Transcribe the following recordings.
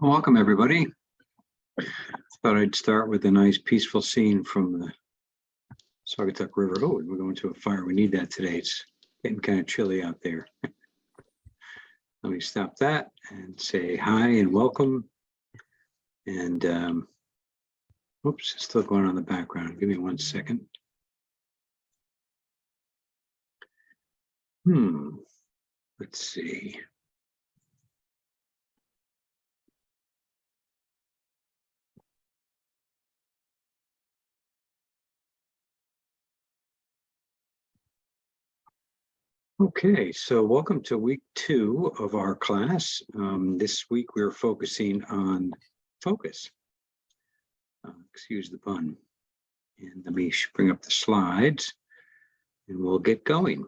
Welcome, everybody. Thought I'd start with a nice peaceful scene from the Saugatuck River. Oh, we're going to a fire. We need that today. It's getting kind of chilly out there. Let me stop that and say hi and welcome. And oops, it's still going on in the background. Give me 1 second. Let's see. Okay, so welcome to week 2 of our class. This week we're focusing on focus. Excuse the pun. And let me bring up the slides and we'll get going.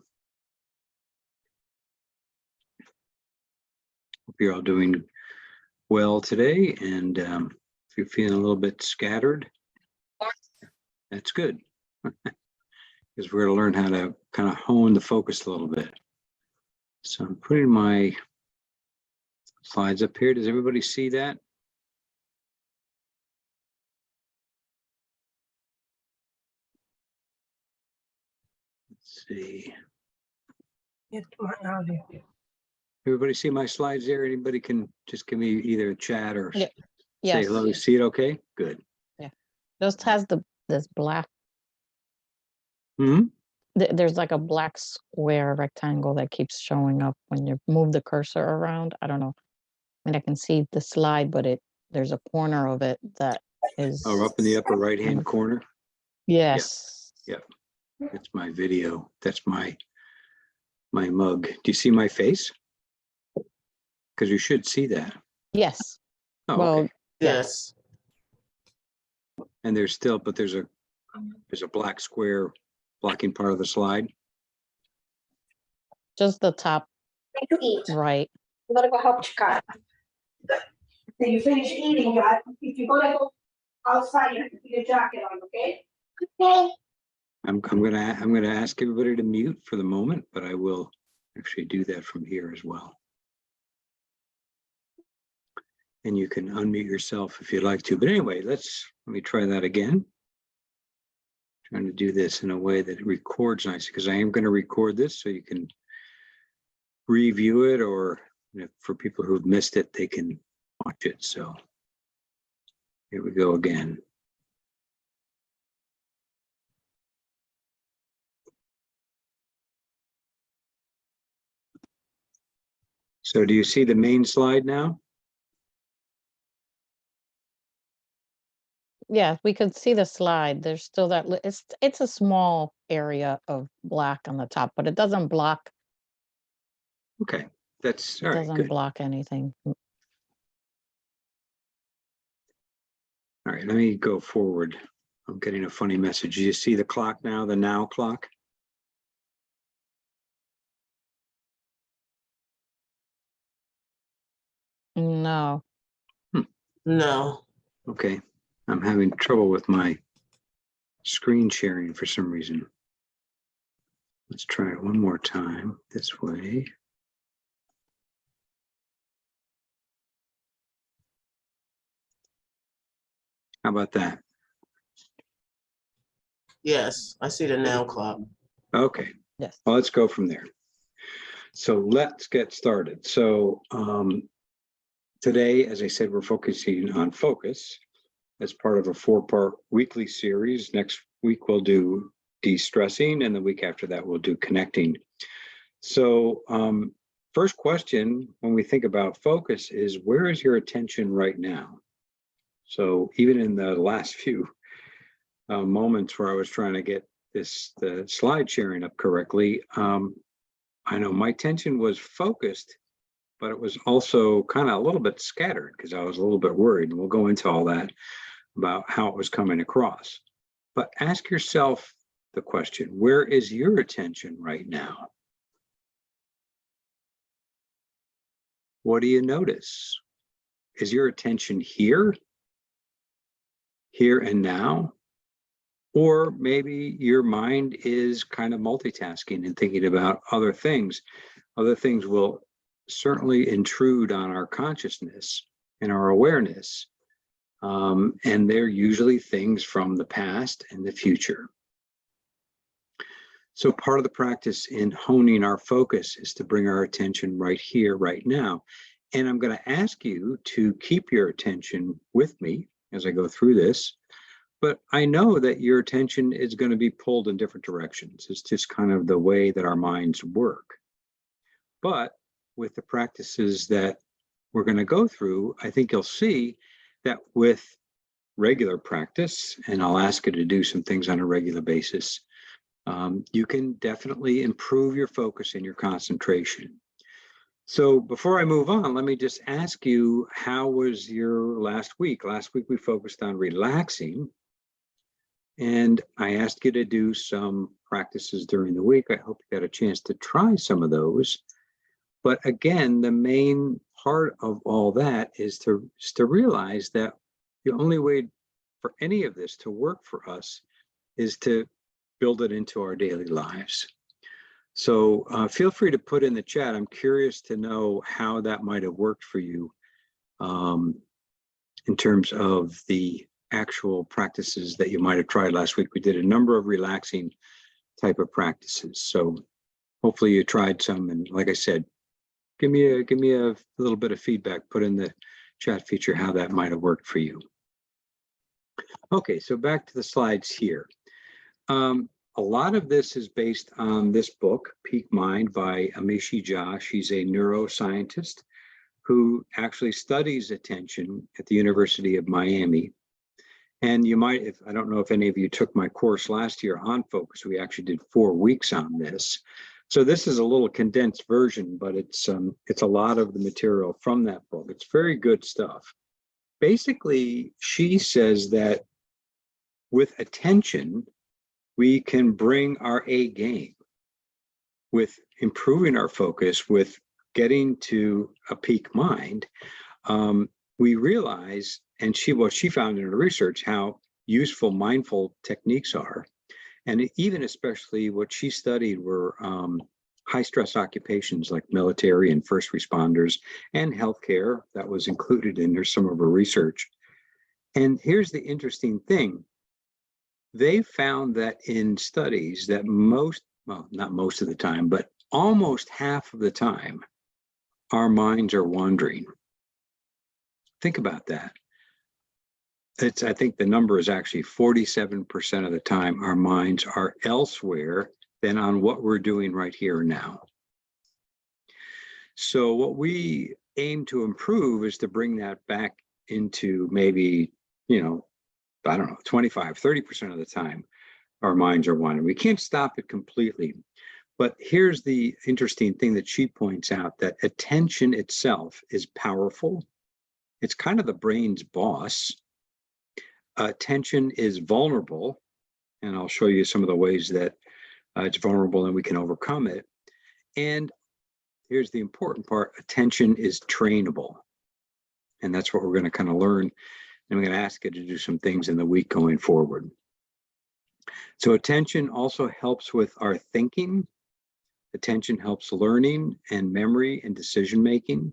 Hope you're all doing well today, and if you're feeling a little bit scattered, that's good. Because we're going to learn how to kind of hone the focus a little bit. So I'm putting my slides up here. Does everybody see that? Let's see. Everybody see my slides there? Anybody can just give me either a chat or say hello. You see it okay? Good. Yeah. Just has this black. Mm-hmm. There's like a black square rectangle that keeps showing up when you move the cursor around. I don't know. I mean, I can see the slide, but there's a corner of it that is. Oh, up in the upper right-hand corner? Yes. Yep. That's my video. That's my mug. Do you see my face? Because you should see that. Yes. Oh, well, okay. Yes. And there's a black square blocking part of the slide. Just the top To eat. right. I'm gonna go help Chicago. Then you finish eating, if you're gonna go outside, you have to put your jacket on, okay? Okay. I'm gonna ask everybody to mute for the moment, but I will actually do that from here as well. And you can unmute yourself if you'd like to. But anyway, let me try that again. Trying to do this in a way that it records nicely, because I am going to record this so you can review it, or for people who've missed it, they can watch it. So here we go again. So do you see the main slide now? Yeah, we could see the slide. There's still that. It's a small area of black on the top, but it doesn't block. Okay, that's all right. Doesn't Good. block anything. All right, let me go forward. I'm getting a funny message. Do you see the clock now, the now clock? No. No. Okay, I'm having trouble with my screen sharing for some reason. Let's try it one more time this way. How about that? Yes, I see the now clock. Okay. Yes. Well, let's go from there. So let's get started. So today, as I said, we're focusing on focus as part of a 4-part weekly series. Next week, we'll do de-stressing, and the week after that, we'll do connecting. So first question when we think about focus is, where is your attention right now? So even in the last few moments where I was trying to get the slide sharing up correctly, I know my attention was focused, but it was also kind of a little bit scattered because I was a little bit worried. And we'll go into all that about how it was coming across. But ask yourself the question, where is your attention right now? What do you notice? Is your attention here and now? Or maybe your mind is kind of multitasking and thinking about other things. Other things will certainly intrude on our consciousness and our awareness. And they're usually things from the past and the future. So part of the practice in honing our focus is to bring our attention right here, right now. And I'm going to ask you to keep your attention with me as I go through this. But I know that your attention is going to be pulled in different directions. It's just kind of the way that our minds work. But with the practices that we're going to go through, I think you'll see that with regular practice, and I'll ask you to do some things on a regular basis, you can definitely improve your focus and your concentration. So before I move on, let me just ask you, how was your last week? Last week we focused on relaxing, and I asked you to do some practices during the week. I hope you got a chance to try some of those. But again, the main part of all that is to realize that the only way for any of this to work for us is to build it into our daily lives. So feel free to put in the chat. I'm curious to know how that might have worked for you in terms of the actual practices that you might have tried last week. We did a number of relaxing type of practices. So hopefully you tried some. And like I said, give me a little bit of feedback. Put in the chat feature how that might have worked for you. Okay, so back to the slides here. A lot of this is based on this book, Peak Mind by Amishi Jha. She's a neuroscientist who actually studies attention at the University of Miami. And you might, I don't know if any of you took my course last year on focus, we actually did 4 weeks on this. So this is a little condensed version, but it's a lot of the material from that book. It's very good stuff. Basically, she says that with attention, we can bring our A game with improving our focus, with getting to a peak mind. We realize, and what she found in her research, how useful mindful techniques are. And even especially what she studied were high stress occupations like military and first responders and healthcare. That was included in some of her research. And here's the interesting thing. They found that in studies that not most of the time, but almost half of the time, our minds are wandering. Think about that. I think the number is actually 47% of the time our minds are elsewhere than on what we're doing right here and now. So what we aim to improve is to bring that back into maybe, I don't know, 25, 30% of the time our minds are wandering. We can't stop it completely. But here's the interesting thing that she points out, that attention itself is powerful. It's kind of the brain's boss. Attention is vulnerable, and I'll show you some of the ways that it's vulnerable and we can overcome it. And here's the important part, attention is trainable. And that's what we're going to kind of learn. And I'm going to ask you to do some things in the week going forward. So attention also helps with our thinking. Attention helps learning and memory and decision making.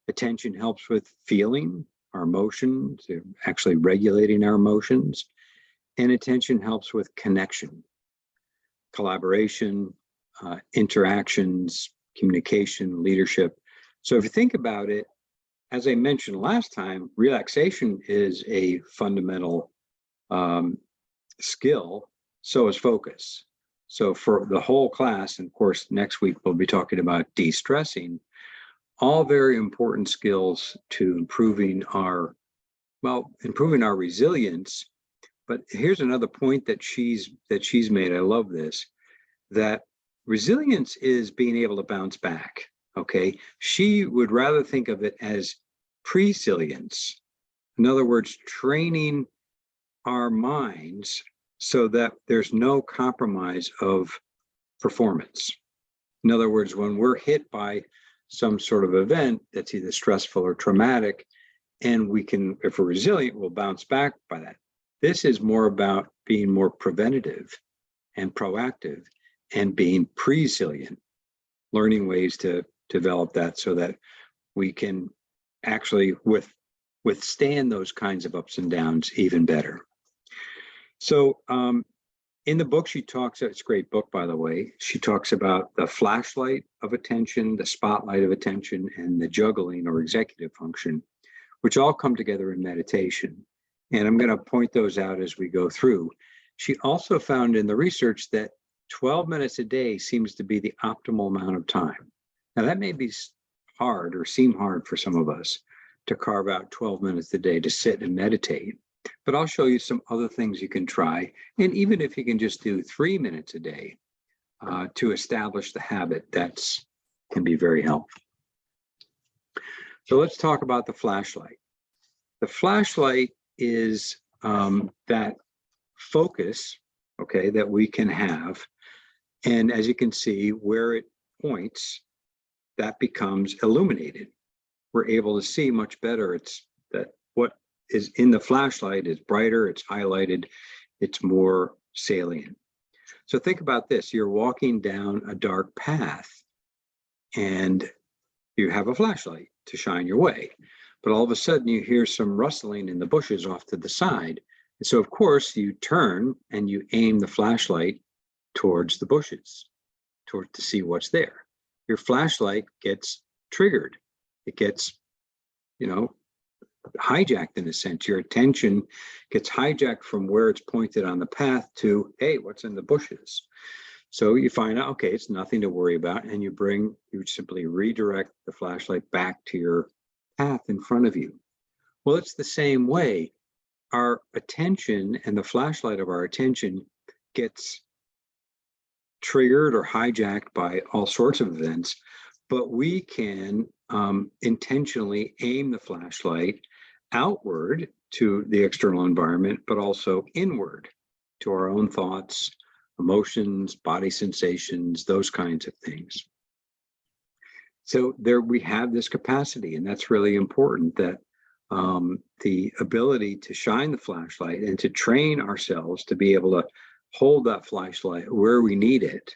Attention helps with feeling, our emotions, actually regulating our emotions. And attention helps with connection, collaboration, interactions, communication, leadership. So if you think about it, as I mentioned last time, relaxation is a fundamental skill, so is focus. So for the whole class, and of course, next week we'll be talking about de-stressing, all very important skills to improving our resilience. But here's another point that she's made. I love this, that resilience is being able to bounce back. Okay, she would rather think of it as presilience. In other words, training our minds so that there's no compromise of performance. In other words, when we're hit by some sort of event that's either stressful or traumatic, and if we're resilient, we'll bounce back by that. This is more about being more preventative and proactive and being presilient, learning ways to develop that so that we can actually, with withstand those kinds of ups and downs even better. So in the book, she talks, it's a great book, by the way, she talks about the flashlight of attention, the spotlight of attention, and the juggling or executive function, which all come together in meditation. And I'm going to point those out as we go through. She also found in the research that 12 minutes a day seems to be the optimal amount of time. Now, that may be hard or seem hard for some of us to carve out 12 minutes a day to sit and meditate. But I'll show you some other things you can try. And even if you can just do 3 minutes a day to establish the habit, that's can be very helpful. So let's talk about the flashlight. The flashlight is that focus, okay, that we can have. And as you can see, where it points, that becomes illuminated. We're able to see much better. It's that what is in the flashlight is brighter, it's highlighted, it's more salient. So think about this, you're walking down a dark path and you have a flashlight to shine your way, but all of a sudden you hear some rustling in the bushes off to the side. And so of course you turn and you aim the flashlight towards the bushes, to see what's there. Your flashlight gets triggered. It gets, hijacked in a sense. Your attention gets hijacked from where it's pointed on the path to, hey, what's in the bushes? So you find out, okay, it's nothing to worry about. And you simply redirect the flashlight back to your path in front of you. Well, it's the same way. Our attention and the flashlight of our attention gets triggered or hijacked by all sorts of events, but we can intentionally aim the flashlight outward to the external environment, but also inward to our own thoughts, emotions, body sensations, those kinds of things. So there we have this capacity, and that's really important, that the ability to shine the flashlight and to train ourselves to be able to hold that flashlight where we need it.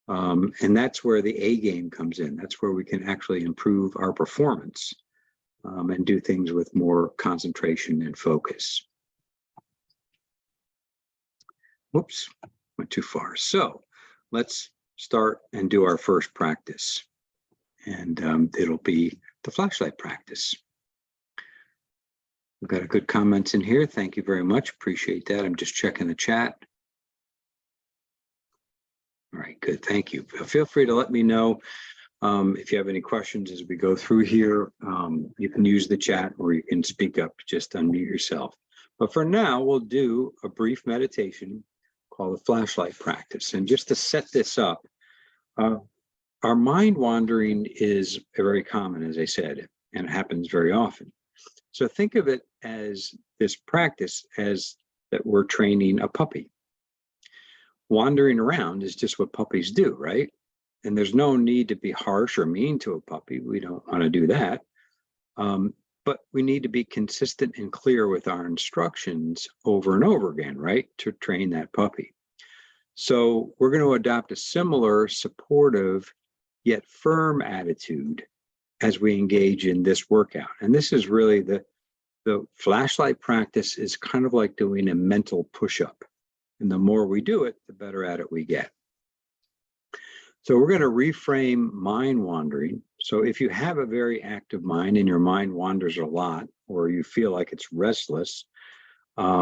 And that's where the A game comes in. That's where we can actually improve our performance and do things with more concentration and focus. Whoops, went too far. So let's start and do our first practice. And it'll be the flashlight practice. We've got a good comments in here. Thank you very much. Appreciate that. I'm just checking the chat. All right, good. Thank you. Feel free to let me know if you have any questions as we go through here. You can use the chat or you can speak up, just unmute yourself. But for now, we'll do a brief meditation called the flashlight practice. And just to set this up, our mind wandering is very common, as I said, and it happens very often. So think of it as this practice as that we're training a puppy. Wandering around is just what puppies do, right? And there's no need to be harsh or mean to a puppy. We don't want to do that. But we need to be consistent and clear with our instructions over and over again, right? To train that puppy. So we're going to adopt a similar supportive yet firm attitude as we engage in this workout. And this is really the flashlight practice is kind of like doing a mental push-up. And the more we do it, the better at it we get. So we're going to reframe mind wandering. So if you have a very active mind and your mind wanders a lot, or you feel like it's restless, we're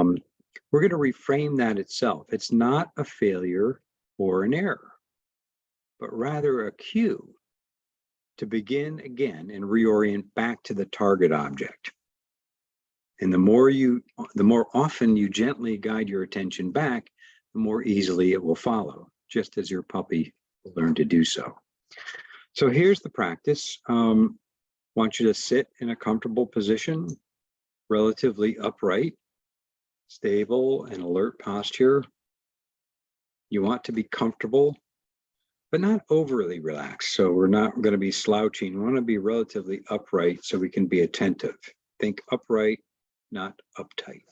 going to reframe that itself. It's not a failure or an error, but rather a cue to begin again and reorient back to the target object. And the more often you gently guide your attention back, the more easily it will follow, just as your puppy will learn to do so. So here's the practice. Want you to sit in a comfortable position, relatively upright, stable and alert posture. You want to be comfortable, but not overly relaxed. So we're not going to be slouching. We want to be relatively upright so we can be attentive. Think upright, not uptight.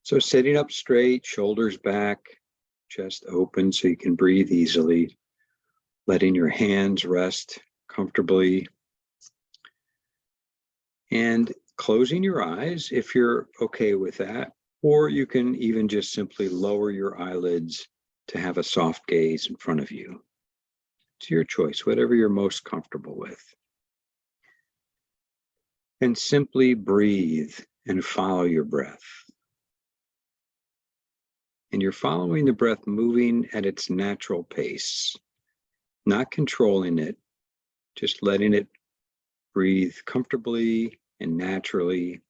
So sitting up straight, shoulders back, chest open so you can breathe easily, letting your hands rest comfortably. And closing your eyes if you're okay with that, or you can even just simply lower your eyelids to have a soft gaze in front of you. It's your choice, whatever you're most comfortable with. And simply breathe and follow your breath. And you're following the breath moving at its natural pace, not controlling it, just letting it breathe comfortably and naturally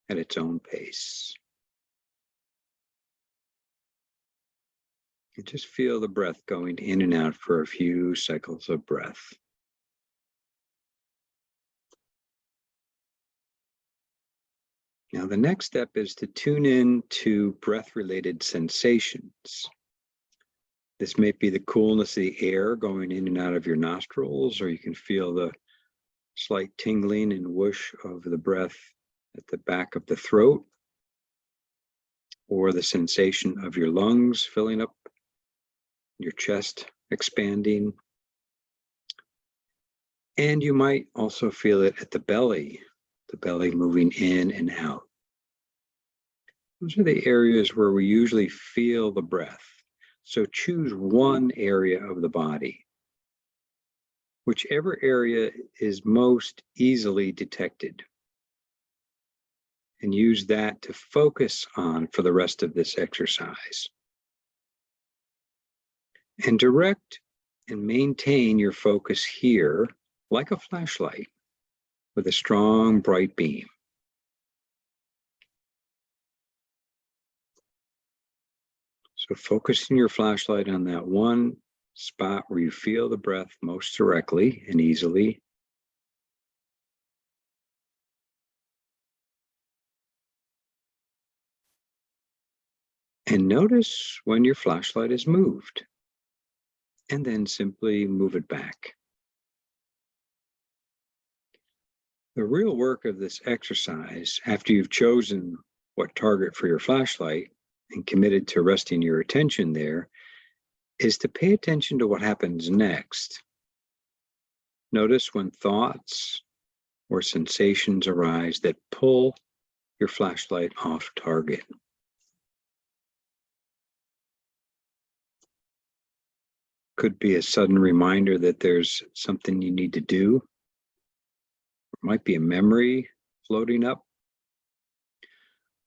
at its own pace. And just feel the breath going in and out for a few cycles of breath. Now, the next step is to tune in to breath-related sensations. This may be the coolness of the air going in and out of your nostrils, or you can feel the slight tingling and whoosh of the breath at the back of the throat, or the sensation of your lungs filling up, your chest expanding. And you might also feel it at the belly moving in and out. Those are the areas where we usually feel the breath. So choose one area of the body, whichever area is most easily detected, and use that to focus on for the rest of this exercise. And direct and maintain your focus here like a flashlight with a strong, bright beam. So focusing your flashlight on that one spot where you feel the breath most directly and easily. And notice when your flashlight is moved, and then simply move it back. The real work of this exercise, after you've chosen what target for your flashlight and committed to resting your attention there, is to pay attention to what happens next. Notice when thoughts or sensations arise that pull your flashlight off target. Could be a sudden reminder that there's something you need to do. It might be a memory floating up,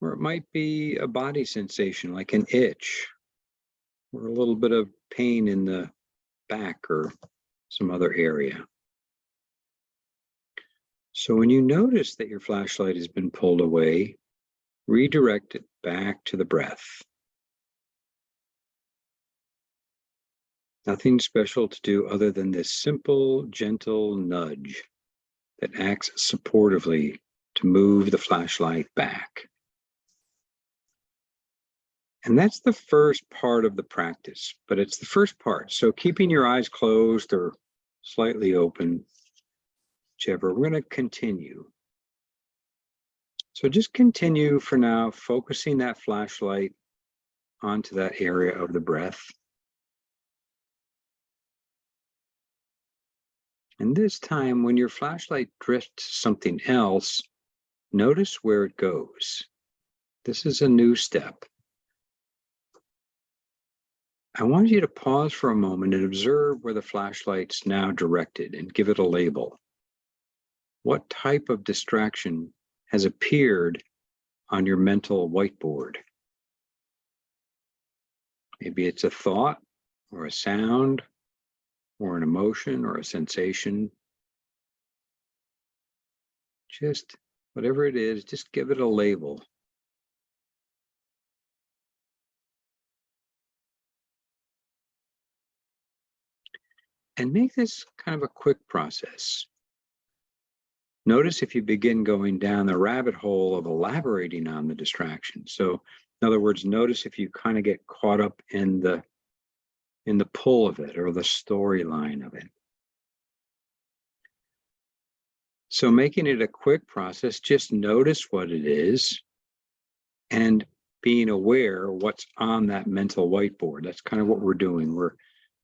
or it might be a body sensation like an itch, or a little bit of pain in the back or some other area. So when you notice that your flashlight has been pulled away, redirect it back to the breath. Nothing special to do other than this simple, gentle nudge that acts supportively to move the flashlight back. And that's the first part of the practice, but it's the first part. So keeping your eyes closed or slightly open, whichever, we're going to continue. So just continue for now, focusing that flashlight onto that area of the breath. And this time, when your flashlight drifts to something else, notice where it goes. This is a new step. I want you to pause for a moment and observe where the flashlight's now directed and give it a label. What type of distraction has appeared on your mental whiteboard? Maybe it's a thought or a sound or an emotion or a sensation. Just whatever it is, just give it a label. And make this kind of a quick process. Notice if you begin going down the rabbit hole of elaborating on the distraction. So in other words, notice if you kind of get caught up in the pull of it or the storyline of it. So making it a quick process, just notice what it is and being aware what's on that mental whiteboard. That's kind of what we're doing. We're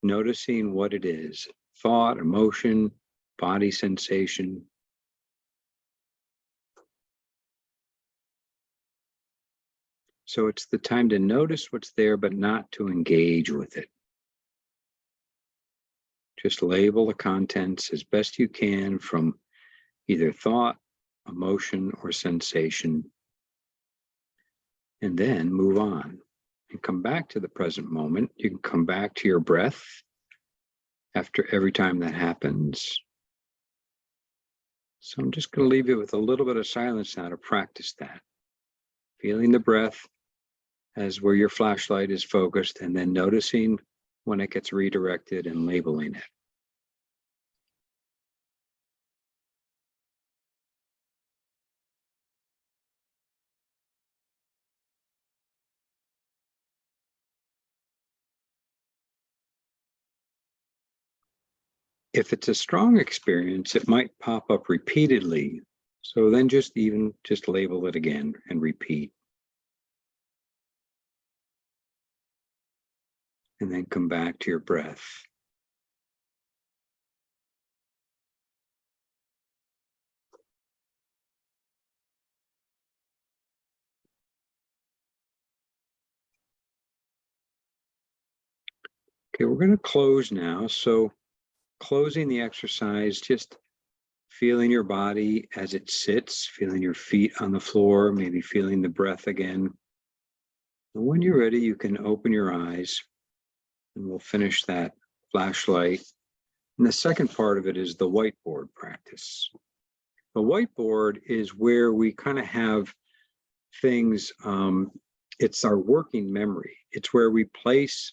noticing what it is: thought, emotion, body sensation. So it's the time to notice what's there, but not to engage with it. Just label the contents as best you can from either thought, emotion, or sensation, and then move on and come back to the present moment. You can come back to your breath after every time that happens. So I'm just going to leave you with a little bit of silence now to practice that. Feeling the breath as where your flashlight is focused, and then noticing when it gets redirected and labeling it. If it's a strong experience, it might pop up repeatedly. So then just label it again and repeat. And then come back to your breath. Okay, we're going to close now. So closing the exercise, just feeling your body as it sits, feeling your feet on the floor, maybe feeling the breath again. And when you're ready, you can open your eyes and we'll finish that flashlight. And the second part of it is the whiteboard practice. The whiteboard is where we kind of have things, it's our working memory. It's where we place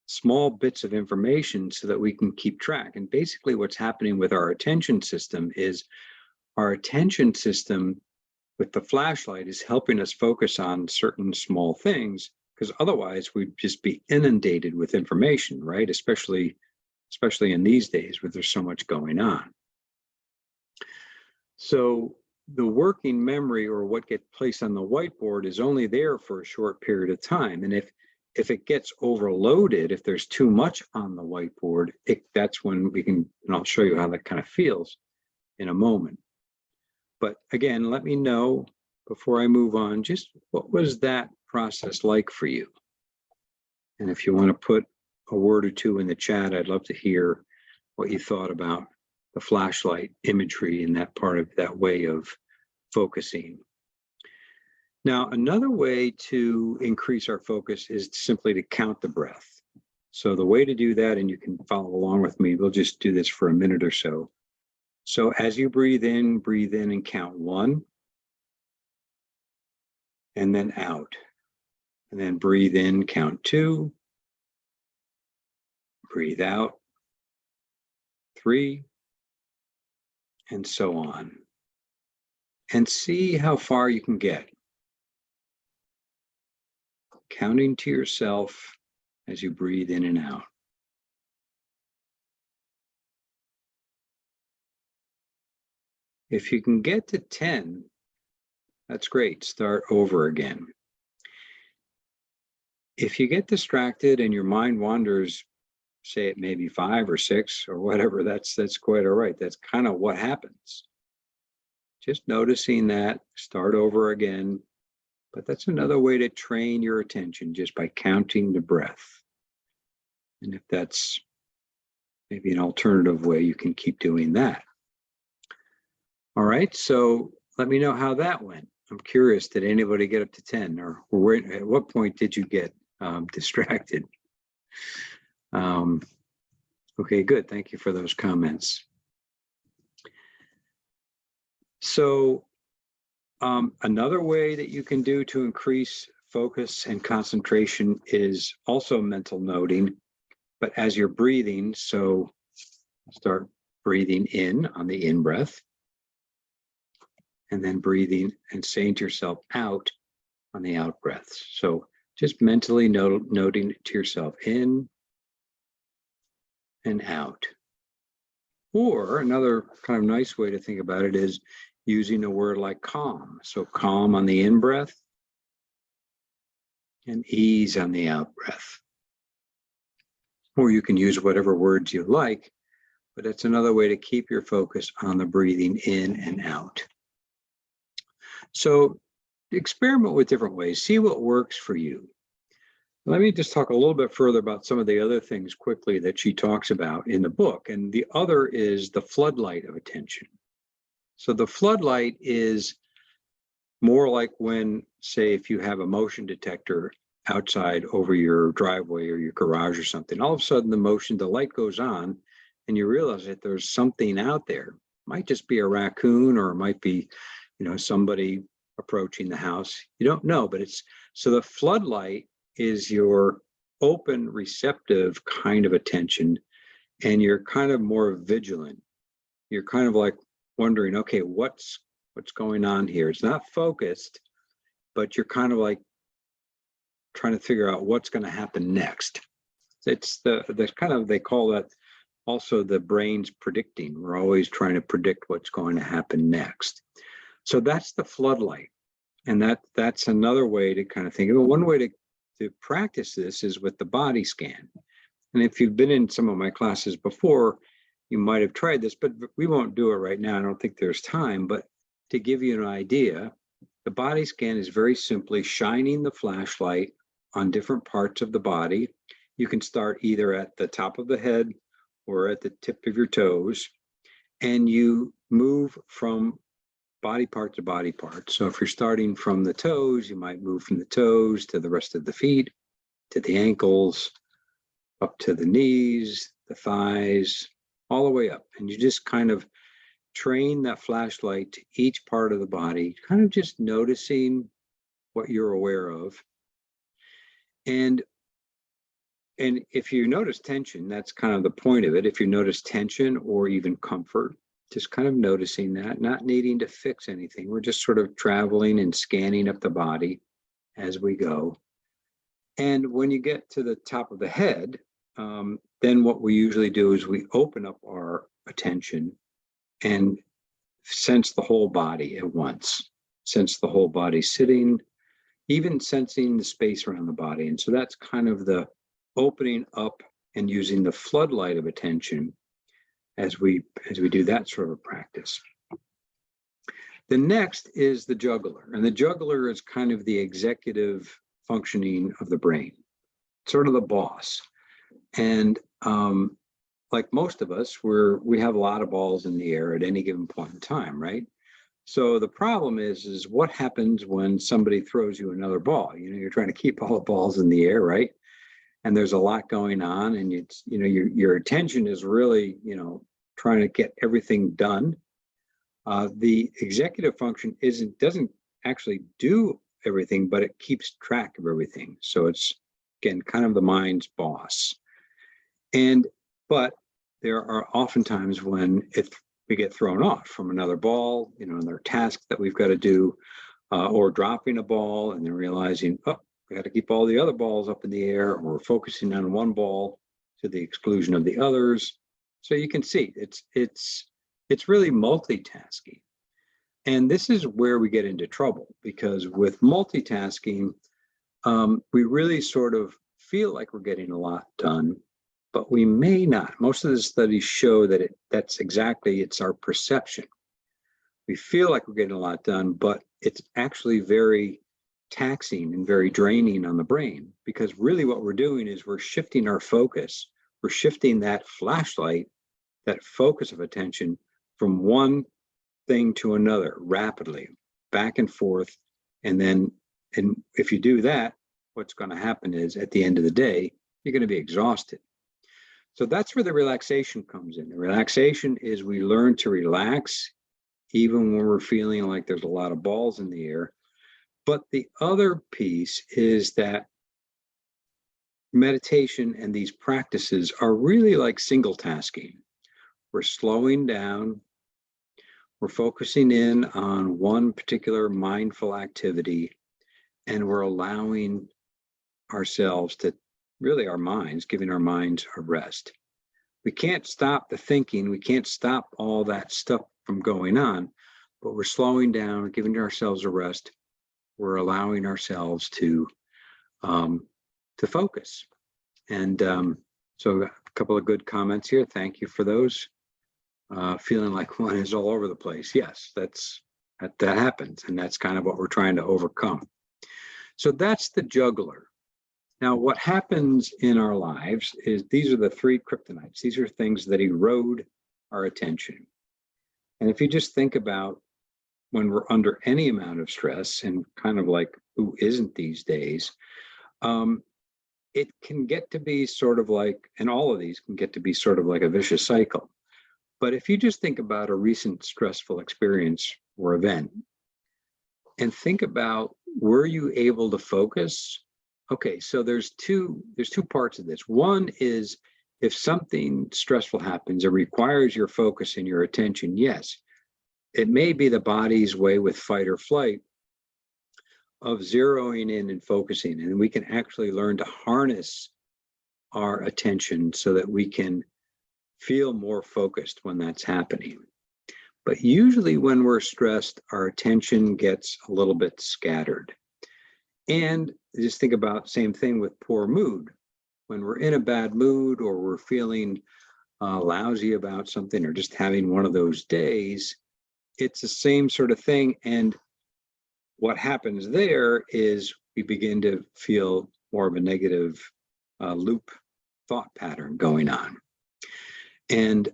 small bits of information so that we can keep track. And basically what's happening with our attention system is our attention system with the flashlight is helping us focus on certain small things, because otherwise we'd just be inundated with information, right? Especially in these days where there's so much going on. So the working memory, or what gets placed on the whiteboard, is only there for a short period of time. And if it gets overloaded, if there's too much on the whiteboard, that's when we can, and I'll show you how that kind of feels in a moment. But again, let me know before I move on, just what was that process like for you? And if you want to put a word or two in the chat, I'd love to hear what you thought about the flashlight imagery and that part of that way of focusing. Now, another way to increase our focus is simply to count the breath. So the way to do that, and you can follow along with me, we'll just do this for a minute or so. So as you breathe in and count 1, and then out. And then breathe in, count 2, breathe out, 3, and so on. And see how far you can get. Counting to yourself as you breathe in and out. If you can get to 10, that's great. Start over again. If you get distracted and your mind wanders, say it maybe 5 or 6 or whatever, that's quite all right. That's kind of what happens. Just noticing that, start over again. But that's another way to train your attention, just by counting the breath. And if that's maybe an alternative way, you can keep doing that. All right, so let me know how that went. I'm curious, did anybody get up to 10, or at what point did you get distracted? Okay, good. Thank you for those comments. So another way that you can do to increase focus and concentration is also mental noting, but as you're breathing. So start breathing in on the in breath, and then breathing and saying to yourself out on the out breaths. So just mentally noting to yourself in and out. Or another kind of nice way to think about it is using a word like calm. So calm on the in breath and ease on the out breath. Or you can use whatever words you like, but it's another way to keep your focus on the breathing in and out. So experiment with different ways, see what works for you. Let me just talk a little bit further about some of the other things quickly that she talks about in the book. And the other is the floodlight of attention. So the floodlight is more like when, say, if you have a motion detector outside over your driveway or your garage or something, all of a sudden the light goes on and you realize that there's something out there. It might just be a raccoon, or it might be, somebody approaching the house. You don't know, but so the floodlight is your open, receptive kind of attention, and you're kind of more vigilant. You're kind of like wondering, okay, what's going on here? It's not focused, but you're kind of like trying to figure out what's going to happen next. It's the kind of, they call that also the brain's predicting. We're always trying to predict what's going to happen next. So that's the floodlight. And that's another way to kind of think of it. One way to practice this is with the body scan. And if you've been in some of my classes before, you might have tried this, but we won't do it right now. I don't think there's time, but to give you an idea, the body scan is very simply shining the flashlight on different parts of the body. You can start either at the top of the head or at the tip of your toes, and you move from body part to body part. So if you're starting from the toes, you might move from the toes to the rest of the feet, to the ankles, up to the knees, the thighs, all the way up. And you just kind of train that flashlight to each part of the body, kind of just noticing what you're aware of. And if you notice tension, that's kind of the point of it. If you notice tension or even comfort, just kind of noticing that, not needing to fix anything. We're just sort of traveling and scanning up the body as we go. And when you get to the top of the head, then what we usually do is we open up our attention and sense the whole body at once, sense the whole body sitting, even sensing the space around the body. And so that's kind of the opening up and using the floodlight of attention as we do that sort of practice. The next is the juggler. And the juggler is kind of the executive functioning of the brain, sort of the boss. And like most of us, we have a lot of balls in the air at any given point in time, right? So the problem is what happens when somebody throws you another ball? You're trying to keep all the balls in the air, right? And there's a lot going on, and your attention is really, trying to get everything done. The executive function doesn't actually do everything, but it keeps track of everything. So it's, again, kind of the mind's boss. But there are often times when we get thrown off from another ball, another task that we've got to do, or dropping a ball and then realizing, oh, we got to keep all the other balls up in the air, or we're focusing on one ball to the exclusion of the others. So you can see it's really multitasking. And this is where we get into trouble, because with multitasking, we really sort of feel like we're getting a lot done, but we may not. Most of the studies show that it's our perception. We feel like we're getting a lot done, but it's actually very taxing and very draining on the brain, because really what we're doing is we're shifting our focus. We're shifting that flashlight, that focus of attention, from one thing to another rapidly, back and forth. And if you do that, what's going to happen is at the end of the day, you're going to be exhausted. So that's where the relaxation comes in. The relaxation is we learn to relax even when we're feeling like there's a lot of balls in the air. But the other piece is that meditation and these practices are really like single tasking. We're slowing down. We're focusing in on one particular mindful activity, and we're allowing ourselves to, really our minds, giving our minds a rest. We can't stop the thinking. We can't stop all that stuff from going on, but we're slowing down, giving ourselves a rest. We're allowing ourselves to focus. And so a couple of good comments here. Thank you for those. Feeling like one is all over the place. Yes, that's That happens, and that's kind of what we're trying to overcome. So that's the juggler. Now, what happens in our lives is these are the three kryptonites. These are things that erode our attention. And if you just think about when we're under any amount of stress, and kind of like who isn't these days, it can get to be sort of like, and all of these can get to be sort of like a vicious cycle. But if you just think about a recent stressful experience or event, and think about, were you able to focus? Okay, so there's two parts of this. One is, if something stressful happens, it requires your focus and your attention. Yes, it may be the body's way with fight or flight of zeroing in and focusing, and we can actually learn to harness our attention so that we can feel more focused when that's happening. But usually when we're stressed, our attention gets a little bit scattered. And just think about same thing with poor mood. When we're in a bad mood, or we're feeling lousy about something, or just having one of those days, it's the same sort of thing. And what happens there is we begin to feel more of a negative loop thought pattern going on. And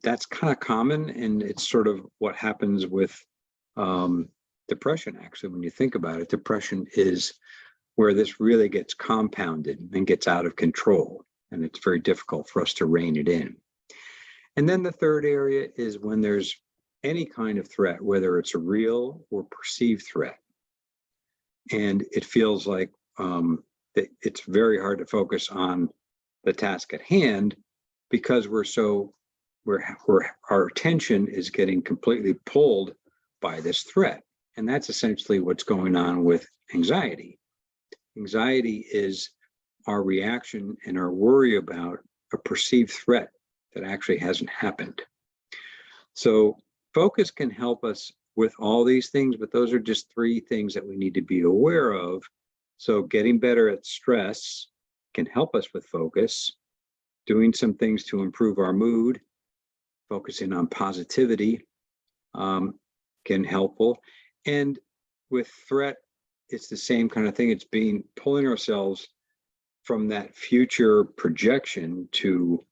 that's kind of common, and it's sort of what happens with depression, actually. When you think about it, depression is where this really gets compounded and gets out of control, and it's very difficult for us to rein it in. And then the third area is when there's any kind of threat, whether it's a real or perceived threat, and it feels like that it's very hard to focus on the task at hand, because our attention is getting completely pulled by this threat. And that's essentially what's going on with anxiety. Anxiety is our reaction and our worry about a perceived threat that actually hasn't happened. So focus can help us with all these things, but those are just three things that we need to be aware of. So getting better at stress can help us with focus. Doing some things to improve our mood, focusing on positivity, can helpful. And with threat, it's the same kind of thing. It's pulling ourselves from that future projection to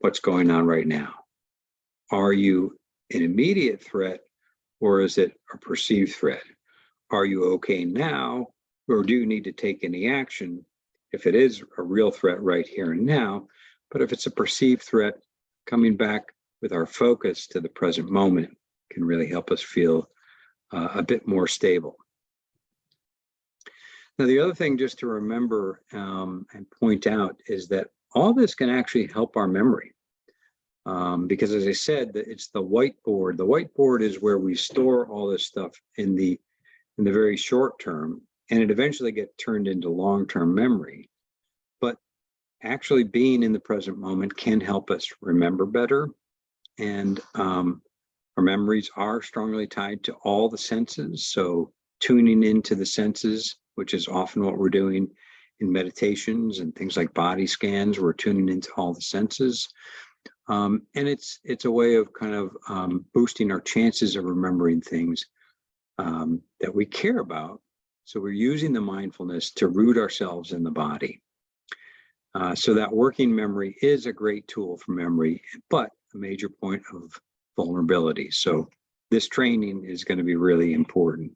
what's going on right now. Are you an immediate threat, or is it a perceived threat? Are you okay now, or do you need to take any action if it is a real threat right here and now? But if it's a perceived threat, coming back with our focus to the present moment can really help us feel a bit more stable. Now, the other thing just to remember and point out is that all this can actually help our memory. Because as I said, it's the whiteboard. The whiteboard is where we store all this stuff in the very short term, and it eventually gets turned into long-term memory. But actually being in the present moment can help us remember better. And our memories are strongly tied to all the senses. So tuning into the senses, which is often what we're doing in meditations and things like body scans, we're tuning into all the senses. And it's a way of kind of boosting our chances of remembering things that we care about. So we're using the mindfulness to root ourselves in the body. So that working memory is a great tool for memory, but a major point of vulnerability. So this training is going to be really important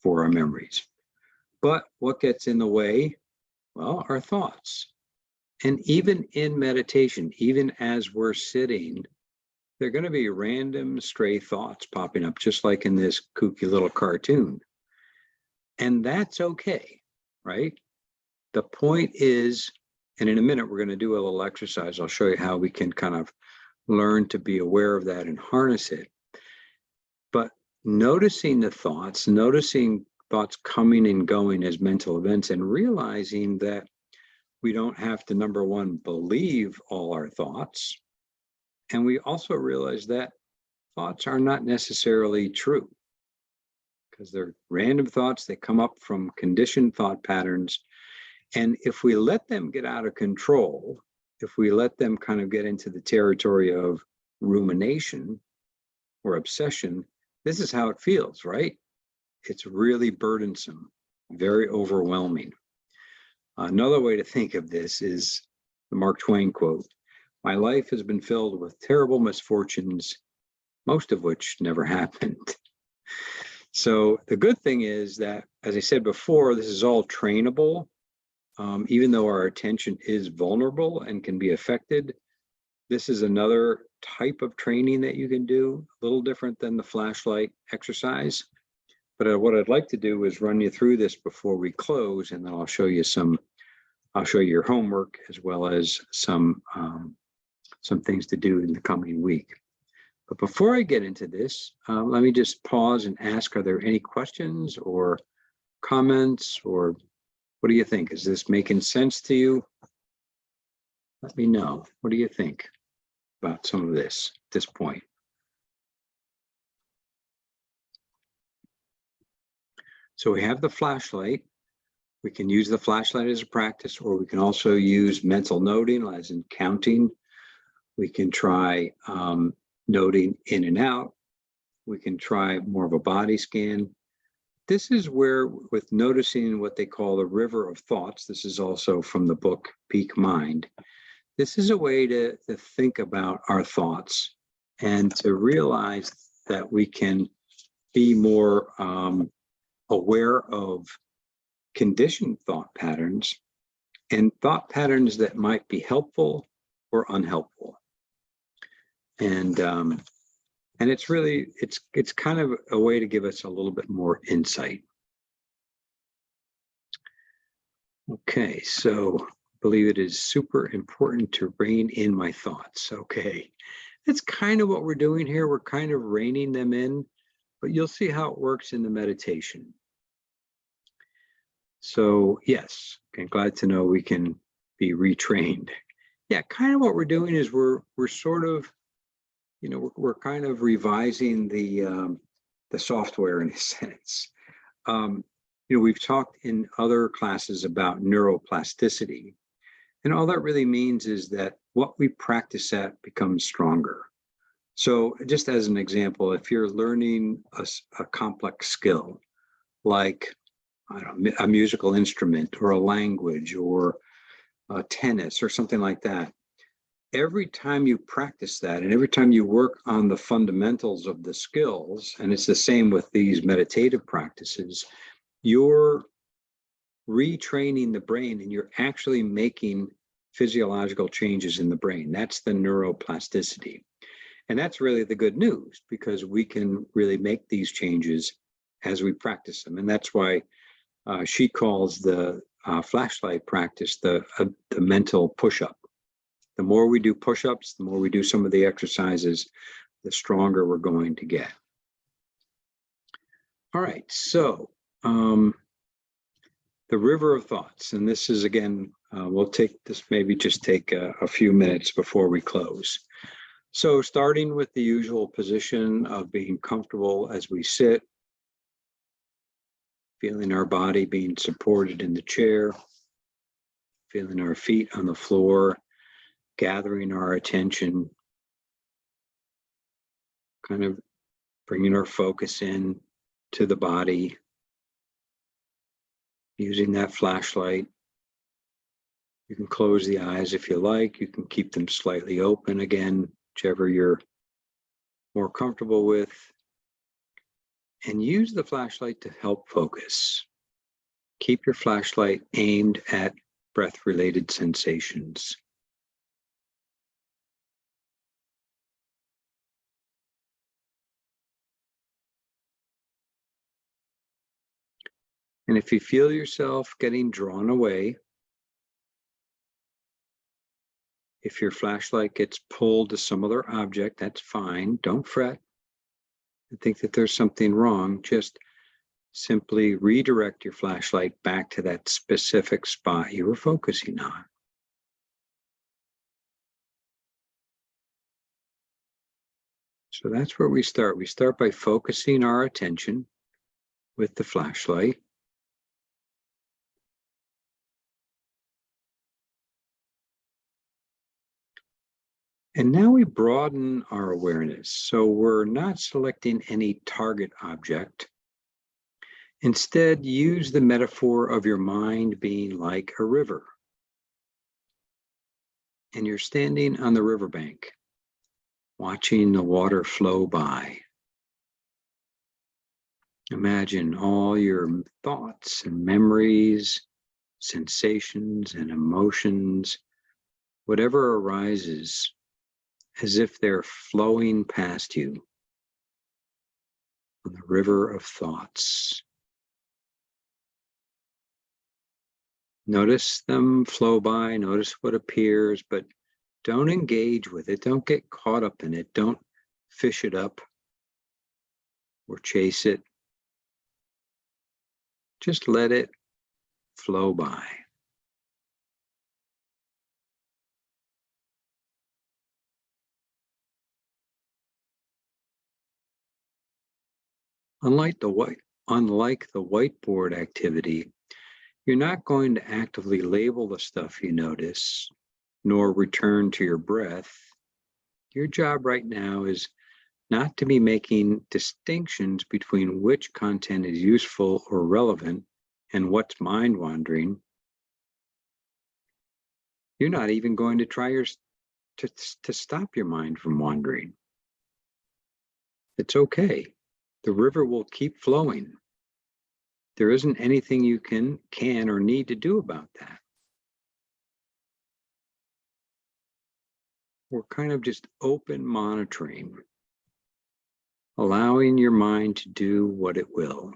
for our memories. But what gets in the way? Well, our thoughts. And even in meditation, even as we're sitting, there are going to be random stray thoughts popping up, just like in this kooky little cartoon. And that's okay, right? The point is, and in a minute, we're going to do a little exercise. I'll show you how we can kind of learn to be aware of that and harness it. But noticing the thoughts, noticing thoughts coming and going as mental events, and realizing that we don't have to, number one, believe all our thoughts. And we also realize that thoughts are not necessarily true, because they're random thoughts. They come up from conditioned thought patterns. And if we let them get out of control, if we let them kind of get into the territory of rumination or obsession, This is how it feels, right? It's really burdensome, very overwhelming. Another way to think of this is the Mark Twain quote, "My life has been filled with terrible misfortunes, most of which never happened." So the good thing is that, as I said before, this is all trainable. Even though our attention is vulnerable and can be affected, this is another type of training that you can do, a little different than the flashlight exercise. But what I'd like to do is run you through this before we close, and then I'll show you your homework as well as some things to do in the coming week. But before I get into this, let me just pause and ask, are there any questions or comments, or what do you think? Is this making sense to you? Let me know. What do you think about some of this at this point? So we have the flashlight. We can use the flashlight as a practice, or we can also use mental noting, as in counting. We can try noting in and out. We can try more of a body scan. This is where, with noticing what they call the river of thoughts, this is also from the book Peak Mind. This is a way to think about our thoughts and to realize that we can be more aware of conditioned thought patterns and thought patterns that might be helpful or unhelpful. And it's really, it's kind of a way to give us a little bit more insight. Okay, so I believe it is super important to rein in my thoughts. Okay, that's kind of what we're doing here. We're kind of reining them in, but you'll see how it works in the meditation. So yes, I'm glad to know we can be retrained. Yeah, kind of what we're doing is we're sort of, you know, we're kind of revising the software in a sense. You know, we've talked in other classes about neuroplasticity, and all that really means is that what we practice at becomes stronger. So just as an example, if you're learning a complex skill, like, I don't know, a musical instrument or a language or tennis or something like that, every time you practice that and every time you work on the fundamentals of the skills, and it's the same with these meditative practices, you're retraining the brain and you're actually making physiological changes in the brain. That's the neuroplasticity. And that's really the good news, because we can really make these changes as we practice them. And that's why she calls the flashlight practice the mental push-up. The more we do push-ups, the more we do some of the exercises, the stronger we're going to get. All right, so the river of thoughts, and this is, again, we'll take this, maybe just take a few minutes before we close. So starting with the usual position of being comfortable as we sit, feeling our body being supported in the chair, feeling our feet on the floor, gathering our attention, kind of bringing our focus in to the body, using that flashlight. You can close the eyes if you like. You can keep them slightly open, again, whichever you're more comfortable with. And use the flashlight to help focus. Keep your flashlight aimed at breath-related sensations. And if you feel yourself getting drawn away, if your flashlight gets pulled to some other object, that's fine. Don't fret and think that there's something wrong. Just simply redirect your flashlight back to that specific spot you were focusing on. So that's where we start. We start by focusing our attention with the flashlight. And now we broaden our awareness. So we're not selecting any target object. Instead, use the metaphor of your mind being like a river. And you're standing on the riverbank, watching the water flow by. Imagine all your thoughts and memories, sensations and emotions, whatever arises, as if they're flowing past you on the river of thoughts. Notice them flow by, notice what appears, but don't engage with it. Don't get caught up in it. Don't fish it up or chase it. Just let it flow by. Unlike the whiteboard activity, you're not going to actively label the stuff you notice, nor return to your breath. Your job right now is not to be making distinctions between which content is useful or relevant and what's mind wandering. You're not even going to try to stop your mind from wandering. It's okay. The river will keep flowing. There isn't anything you can or need to do about that. We're kind of just open monitoring, allowing your mind to do what it will.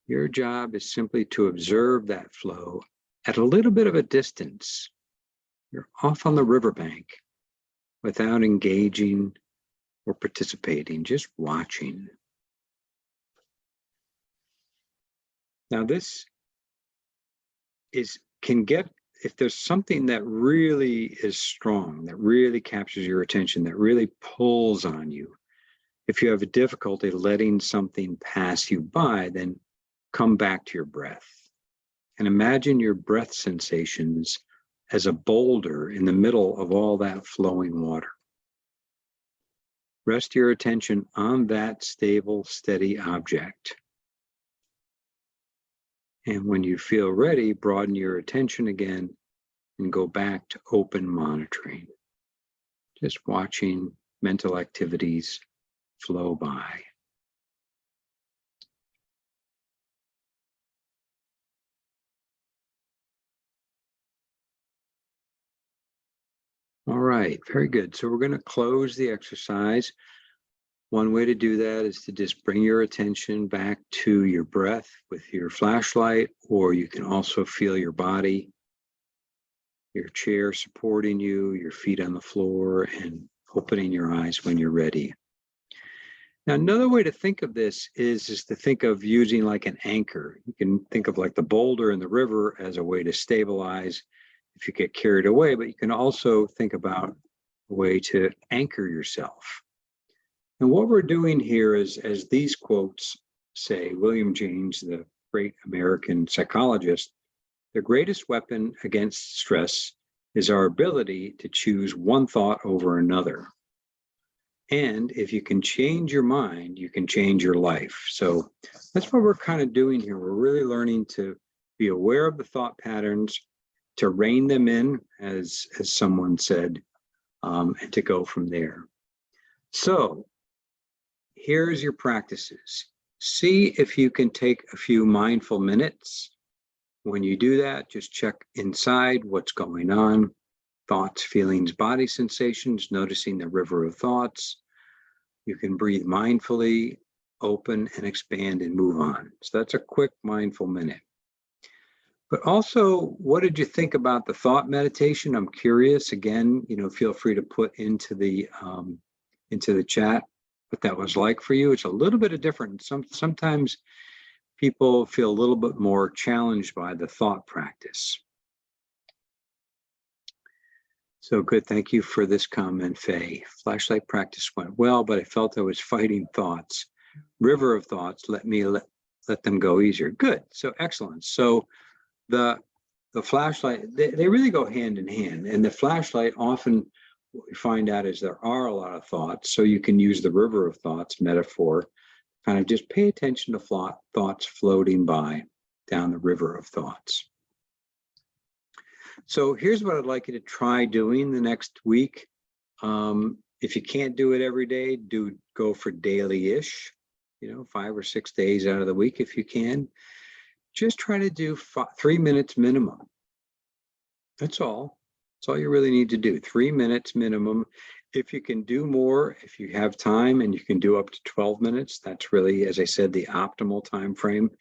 Your job is simply to observe that flow at a little bit of a distance. You're off on the riverbank without engaging or participating, just watching. Now this can get, if there's something that really is strong, that really captures your attention, that really pulls on you, if you have a difficulty letting something pass you by, then come back to your breath. And imagine your breath sensations as a boulder in the middle of all that flowing water. Rest your attention on that stable, steady object. And when you feel ready, broaden your attention again and go back to open monitoring. Just watching mental activities flow by. All right, very good. So we're going to close the exercise. One way to do that is to just bring your attention back to your breath with your flashlight, or you can also feel your body, your chair supporting you, your feet on the floor, and opening your eyes when you're ready. Now, another way to think of this is to think of using like an anchor. You can think of like the boulder in the river as a way to stabilize if you get carried away, but you can also think about a way to anchor yourself. And what we're doing here is, as these quotes say, William James, the great American psychologist, the greatest weapon against stress is our ability to choose one thought over another. And if you can change your mind, you can change your life. So that's what we're kind of doing here. We're really learning to be aware of the thought patterns, to rein them in, as someone said, and to go from there. So here's your practices. See if you can take a few mindful minutes. When you do that, just check inside what's going on. Thoughts, feelings, body sensations, noticing the river of thoughts. You can breathe mindfully, open and expand and move on. So that's a quick mindful minute. But also, what did you think about the thought meditation? I'm curious. Again, feel free to put into the chat what that was like for you. It's a little bit of different. Sometimes people feel a little bit more challenged by the thought practice. So good. Thank you for this comment, Faye. Flashlight practice went well, but I felt I was fighting thoughts. River of thoughts, let them go easier. Good. So excellent. So the flashlight, they really go hand in hand. And the flashlight often what we find out is there are a lot of thoughts. So you can use the river of thoughts metaphor, kind of just pay attention to thoughts floating by down the river of thoughts. So here's what I'd like you to try doing the next week. If you can't do it every day, go for daily-ish, 5 or 6 days out of the week if you can. Just try to do 3 minutes minimum. That's all. That's all you really need to do. 3 minutes minimum. If you can do more, if you have time and you can do up to 12 minutes, that's really, as I said, the optimal time frame.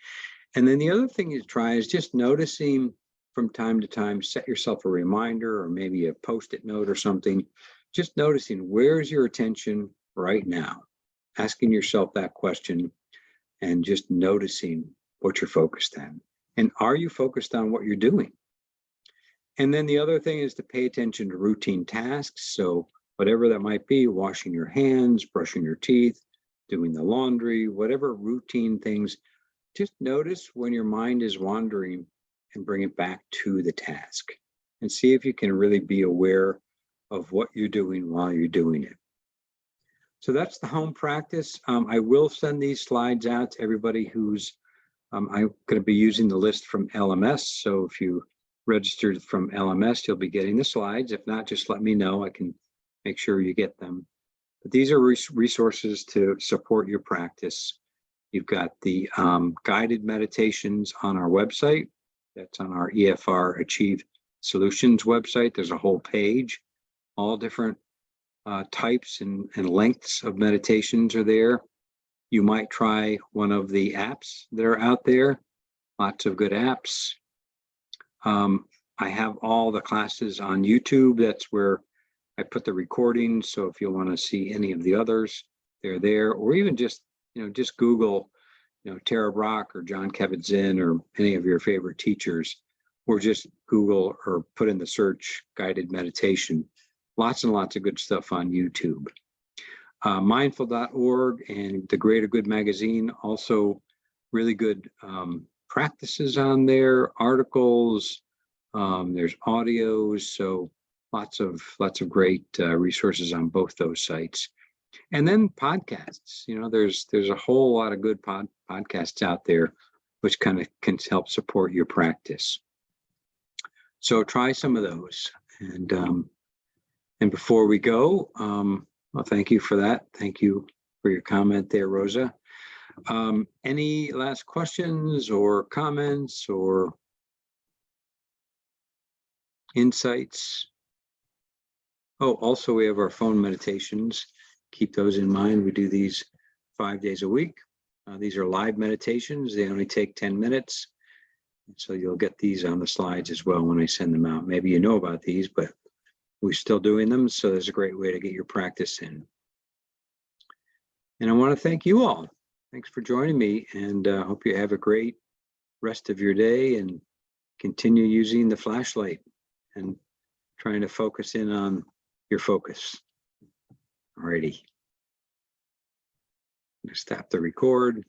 And then the other thing you try is just noticing from time to time, set yourself a reminder or maybe a post-it note or something, just noticing where's your attention right now, asking yourself that question and just noticing what you're focused on. And are you focused on what you're doing? And then the other thing is to pay attention to routine tasks. So whatever that might be, washing your hands, brushing your teeth, doing the laundry, whatever routine things, just notice when your mind is wandering and bring it back to the task and see if you can really be aware of what you're doing while you're doing it. So that's the home practice. I will send these slides out to everybody who's, I'm going to be using the list from LMS. So if you registered from LMS, you'll be getting the slides. If not, just let me know. I can make sure you get them. But these are resources to support your practice. You've got the guided meditations on our website. That's on our EFR Achieve Solutions website. There's a whole page. All different types and lengths of meditations are there. You might try one of the apps that are out there. Lots of good apps. I have all the classes on YouTube. That's where I put the recordings. So if you want to see any of the others, they're there. Or even just Google, Tara Brock or John Kabat-Zinn or any of your favorite teachers, or just Google or put in the search guided meditation. Lots and lots of good stuff on YouTube. Mindful.org and the Greater Good magazine, also really good practices on there, articles, there's audios, so lots of great resources on both those sites. And then podcasts, there's a whole lot of good podcasts out there, which kind of can help support your practice. So try some of those. And before we go, well, thank you for that. Thank you for your comment there, Rosa. Any last questions or comments or insights? Oh, also we have our phone meditations. Keep those in mind. We do these 5 days a week. These are live meditations. They only take 10 minutes. So you'll get these on the slides as well when I send them out. Maybe you know about these, but we're still doing them. So there's a great way to get your practice in. And I want to thank you all. Thanks for joining me, and hope you have a great rest of your day and continue using the flashlight and trying to focus in on your focus. Alrighty. I'm going to stop the record.